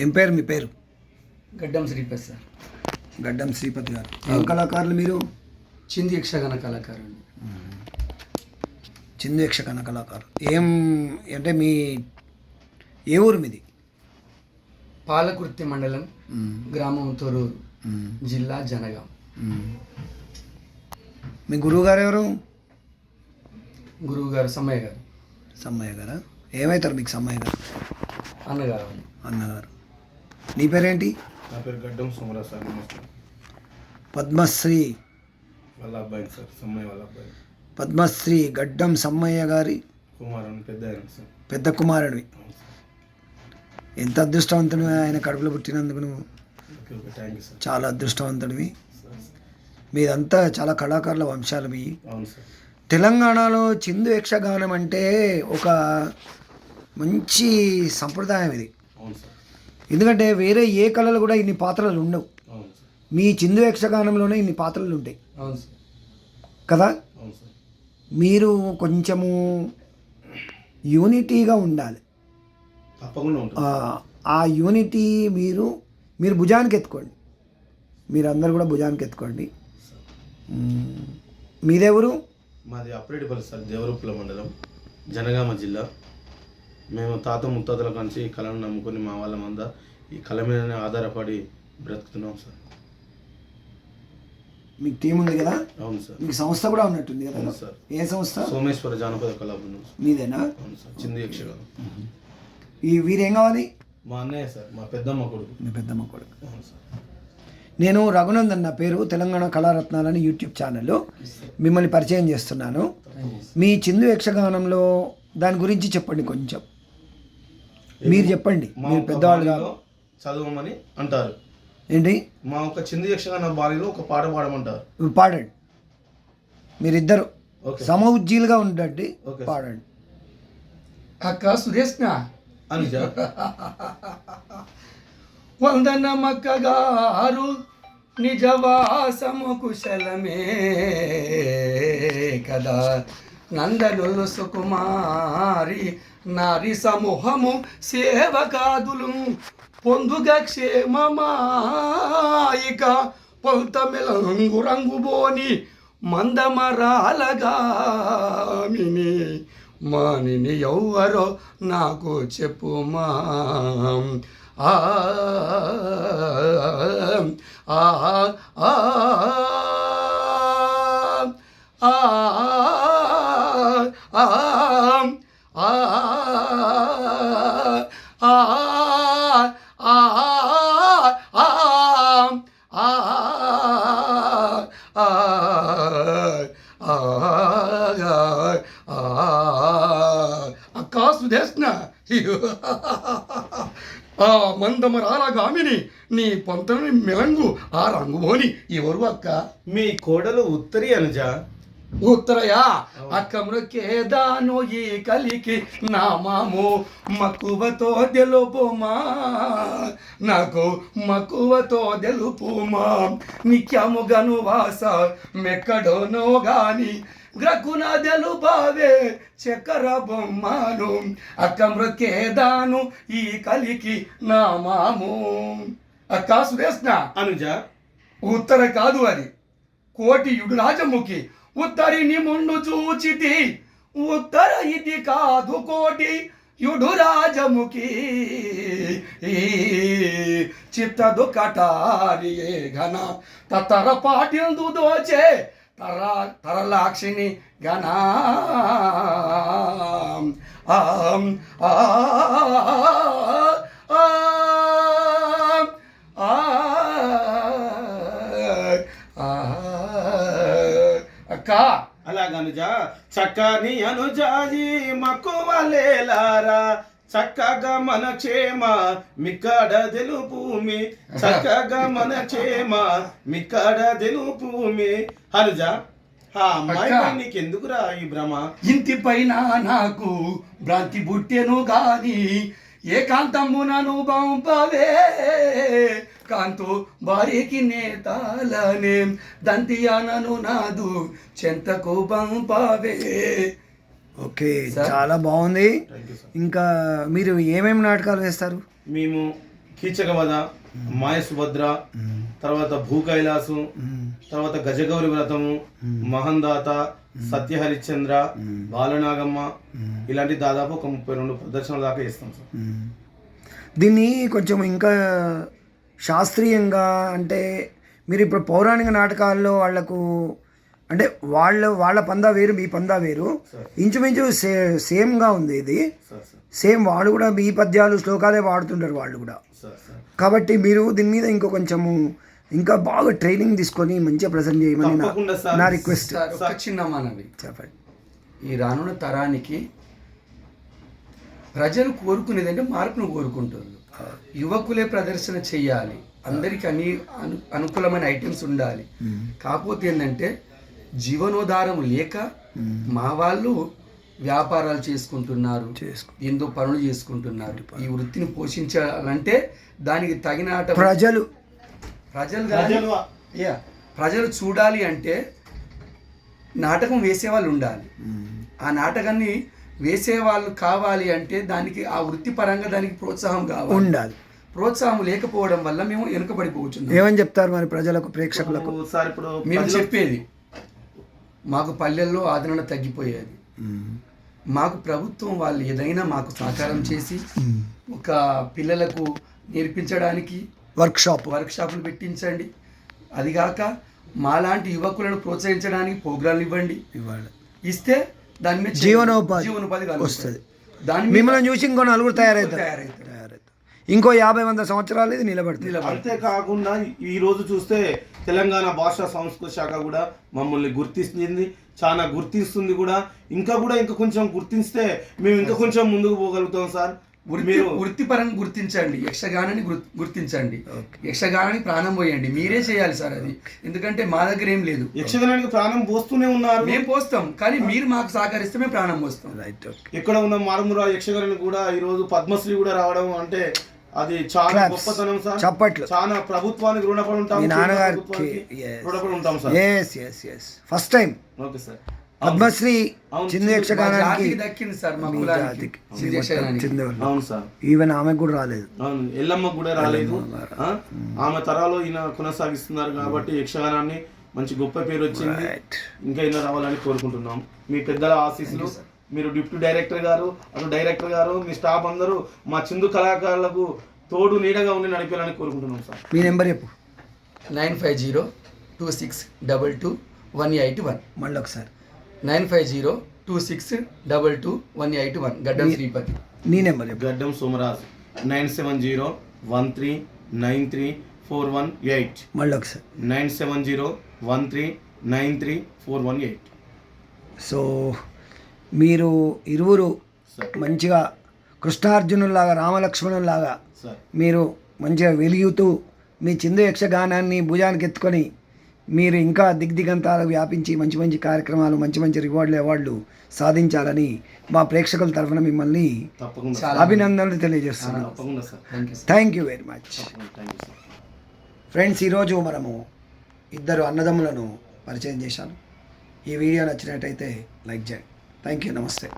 ఏం పేరు మీ పేరు? గడ్డం శ్రీపతి సార్. గడ్డం శ్రీపతి గారు. ఏం కళాకారులు మీరు? చింది యక్షగాన కళాకారుడు. చిందు యక్షగాన కళాకారులు. ఏం అంటే మీ ఏ ఊరు మీది? పాలకుర్తి మండలం, గ్రామం తొరూరు, జిల్లా జనగాం. మీ గురువు గారు ఎవరు? గురువు గారు సమ్మయ్య గారు. సమ్మయ్య గారా? ఏమవుతారు మీకు సమ్మయ్య గారు? అన్నగారు. అన్నగారు. నీ పేరేంటి? నా పేరు గడ్డం సోమరాజ్ సార్. నమస్తే. పద్మశ్రీ వాళ్ళ అబ్బాయి సార్, సమ్మయ్య వాళ్ళ అబ్బాయి. పద్మశ్రీ గడ్డం సమ్మయ్య గారి కుమారుని పెద్ద ఆయన సార్. పెద్ద కుమారుడివి. అవును సార్. ఎంత అదృష్టవంతుడివి ఆయన కడుపులో పుట్టినందుకు నువ్వు. Okay okay, thank you sir. చాలా అదృష్టవంతుడివి. మీదంతా చాలా కళాకారుల వంశాలు మీ. అవును సార్. తెలంగాణలో చిందు యక్షగానం అంటే ఒక మంచి సంప్రదాయం ఇది. అవును సార్. ఎందుకంటే వేరే ఏ కళలు కూడా ఇన్ని పాత్రలు ఉండవు. అవును సార్. మీ చిందు యక్షగానంలోనే ఇన్ని పాత్రలు ఉంటాయి అవును సార్. కదా. అవును సార్. మీరు కొంచెము యూనిటీగా ఉండాలి. తప్పకుండా ఉంటుంది. ఆ యూనిటీ మీరు భుజానికి ఎత్తుకోండి. మీరందరూ కూడా భుజానికి ఎత్తుకోండి. మీరెవరు? మాది అప్రేటిపల్లి సార్, దేవరూపుల మండలం, జనగామ జిల్లా. మేము తాత ముత్తాతల నుంచి ఈ కళను నమ్ముకొని మా వాళ్ళమంతా ఈ కళ మీదనే ఆధారపడి బ్రతుకుతున్నాం సార్. మీకు టీం ఉంది కదా? అవును సార్. మీకు సంస్థ కూడా ఉన్నట్టుంది కదా? అవును సార్. ఏ సంస్థ? సోమేశ్వర జానపద కళాబృందం సార్. మీదేనా? అవును సార్. చిందు యక్షగానం. వీరేం కావాలి? మా అన్నయ్య సార్, మా పెద్దమ్మ కొడుకు. మీ పెద్దమ్మ కొడుకు. అవును సార్. నేను రఘునందన్ నా పేరు. తెలంగాణ కళారత్నాలని యూట్యూబ్ ఛానల్లో మిమ్మల్ని పరిచయం చేస్తున్నాను. మీ చిందు యక్షగానంలో దాని గురించి చెప్పండి కొంచెం. మీరు చెప్పండి, మీరు పెద్దవాళ్ళు కాదు. చదవమని అంటారు. ఏంటి? మా ఒక చిందు యక్షగాన బాలిలో ఒక పాట పాడమంటారు. పాడండి. మీరిద్దరు ఓకే. సమఉజ్జీలుగా ఉండండి, ఓకే. పాడండి. అక్క సురేష్నా అనుజ. వందనమక్క గారు నిజవాసము కుశలమే కదా. నందనులు సుకుమారి నారి సమూహము సేవకాదులు పొందుగా క్షేమమాయిక పొల్తమెలంగు రంగుబోని మందమరాలగామిని మానిని ఎవ్వరో నాకు చెప్పుమా. ఆ ఆ ఆ అక్క సుదేష్ణ ఆ మందమరాలగామిని నీ పొంతని మెలంగు ఆ రంగుబోని ఎవరు అక్క? మీ కోడలు ఉత్తరి అనుజ. ఉత్తరయా అక్కమ్రకేదాను ఈ కలికి నామాము మక్కువతో తెలుపుమా. నాకు మక్కువతో తెలుపుమా. నిత్యముగను వాస మెక్కడోనో గాని గ్రకున తెలుపావే చక్కెర బొమ్మను. అక్కమ్రకేదాను ఈ కలికి నామాము. అక్క సురేష్ణ అనుజ. ఉత్తర కాదు అది, కోటి యుడు రాజముఖి. ఉత్తరిని ముందు చూచితి ఉత్తర ఇది కాదు కోటి యుడు రాజముఖి. చిత్తదు కటారి ఘన తతర పాటిందు దోచే తరలాక్షిని ఘన. అక్క అలాగనుజ. చక్కని అనుజాయి మక్కువలేలారా చక్కగా మన క్షేమ మిక్కడ తెలుపుమి. చక్కగా మన క్షేమ మిక్కడ తెలుపుమి. అనుజ, ఆ అమ్మాయి నీకెందుకురా ఈ భ్రమ? ఇంటి పైన నాకు భ్రాంతి పుట్టెను గాని ఏకాంతమునను పంపవే. కాంతో భార్యకి నేతాలనే దంతియానను నాదు చెంతకు పంపవే. ఓకే, చాలా బాగుంది. ఇంకా మీరు ఏమేమి నాటకాలు వేస్తారు? మేము కీచకవధ, మాయ సుభద్ర, తర్వాత భూ కైలాసు, తర్వాత గజగౌరి వ్రతము, మహందాత, సత్యహరిశ్చంద్ర, బాలనాగమ్మ, ఇలాంటి దాదాపు ఒక 32 ప్రదర్శనల దాకా చేస్తాం సార్. దీన్ని కొంచెం ఇంకా శాస్త్రీయంగా అంటే మీరు ఇప్పుడు పౌరాణిక నాటకాల్లో వాళ్లకు అంటే వాళ్ళ పందా వేరు, మీ పందా వేరు, ఇంచుమించు సేమ్గా ఉంది ఇది. సేమ్ వాళ్ళు కూడా మీ పద్యాలు శ్లోకాలే వాడుతుంటారు వాళ్ళు కూడా. కాబట్టి మీరు దీని మీద ఇంకో కొంచెము ఇంకా బాగా ట్రైనింగ్ తీసుకొని మంచిగా ప్రజెంట్ చేయమని నా రిక్వెస్ట్. ఒక చిన్న మనవి, చెప్పండి. ఈ రానున్న తరానికి ప్రజలు కోరుకునేదంటే మార్పును కోరుకుంటారు. యువకులే ప్రదర్శన చెయ్యాలి, అందరికి అనుకూలమైన ఐటమ్స్ ఉండాలి. కాకపోతే ఏంటంటే జీవనోధారం లేక మా వాళ్ళు వ్యాపారాలు చేసుకుంటున్నారు, ఎంతో పనులు చేసుకుంటున్నారు. ఈ వృత్తిని పోషించాలంటే దానికి తగిన ప్రజలు చూడాలి అంటే నాటకం వేసేవాళ్ళు ఉండాలి. ఆ నాటకాన్ని వేసేవాళ్ళు కావాలి అంటే దానికి ఆ వృత్తిపరంగా దానికి ప్రోత్సాహం కావాలి, ఉండాలి. ప్రోత్సాహం లేకపోవడం వల్ల మేము వెనుకబడిపోవచ్చు. ఏమని చెప్తారు మరి ప్రజలకు, ప్రేక్షకులకు? సార్ ఇప్పుడు మేము చెప్పేది, మాకు పల్లెల్లో ఆదరణ తగ్గిపోయేది. మాకు ప్రభుత్వం వాళ్ళు ఏదైనా మాకు సహకారం చేసి ఒక పిల్లలకు నేర్పించడానికి వర్క్షాపులు పెట్టించండి. అదిగాక మాలాంటి యువకులను ప్రోత్సహించడానికి ప్రోగ్రాంలు ఇవ్వండి. ఇస్తే దాని మీద జీవనోపాధి వస్తుంది. దాని మిమ్మల్ని చూసి ఇంకో నలుగురు తయారవుతారు. ఇంకో 50-100 సంవత్సరాలు ఇది నిలబడుతుంది. అంతేకాకుండా ఈ రోజు చూస్తే తెలంగాణ భాషా సంస్కృతి శాఖ కూడా మమ్మల్ని గుర్తిస్తుంది, చాలా గుర్తిస్తుంది కూడా. ఇంకా కొంచెం గుర్తిస్తే మేము ఇంకా కొంచెం ముందుకు పోగలుగుతాం సార్. వృత్తిపరంగా గుర్తించండి, యక్షగానాన్ని గుర్తించండి, యక్షగానానికి ప్రాణం పోయండి. మీరే చేయాలి సార్ అది. ఎందుకంటే మా దగ్గర ఏం లేదు. యక్షగానానికి ప్రాణం పోస్తూనే ఉన్నారు, మేము పోస్తాం, కానీ మీరు మాకు సహకరిస్తే మేము ప్రాణం పోస్తాం. ఎక్కడ ఉన్న మారుమూల యక్షగానానికి కూడా ఈ రోజు పద్మశ్రీ కూడా రావడం అంటే అది చాలా గొప్పతనం సార్. చప్పట్లు. చాలా ప్రభుత్వానికి రుణపడి ఉంటాం, రుణపడి ఉంటాం sir. First time okay sir. Padmashri Chindu యక్షగానానికి దక్కింది సార్. మా అవును సార్. ఈవెన్ ఆమెకు కూడా రాలేదు, ఎల్లమ్మకు కూడా రాలేదు. ఆమె తరాలో ఈయన కొనసాగిస్తున్నారు కాబట్టి యక్షగానాన్ని మంచి గొప్ప పేరు వచ్చింది. ఇంకా ఈయన రావాలని కోరుకుంటున్నాం. మీ పెద్దల ఆశీస్సులు, మీరు డిప్యూటీ డైరెక్టర్ గారు, అటు డైరెక్టర్ గారు, మీ స్టాఫ్ అందరూ మా చిందు కళాకారులకు తోడు నీడగా ఉండి నడిపేయాలని కోరుకుంటున్నాం సార్. మీ నెంబర్ చెప్పు. 9502262281. మళ్ళీ ఒకసారి 9502262281. గడ్డం శ్రీపతి. నీ నెంబర్ చెప్పు. గడ్డం సోమరాజు. 9701393418. మళ్ళీ ఒకసారి 9701393418. సో మీరు ఇరువురు మంచిగా కృష్ణార్జునుల్లాగా, రామలక్ష్మణుల్లాగా మీరు మంచిగా వెలుగుతూ మీ చిందు యక్షగానాన్ని భుజానికి ఎత్తుకొని మీరు ఇంకా దిగ్దిగంతాలకు వ్యాపించి మంచి మంచి కార్యక్రమాలు, మంచి మంచి రివార్డులు, అవార్డులు సాధించాలని మా ప్రేక్షకుల తరఫున మిమ్మల్ని అభినందనలు తెలియజేస్తున్నాను. Thank you very much friends. ఈరోజు మనము ఇద్దరు అన్నదమ్ములను పరిచయం చేశాను. ఈ వీడియో నచ్చినట్టయితే లైక్ చేయండి. Thank you. నమస్తే.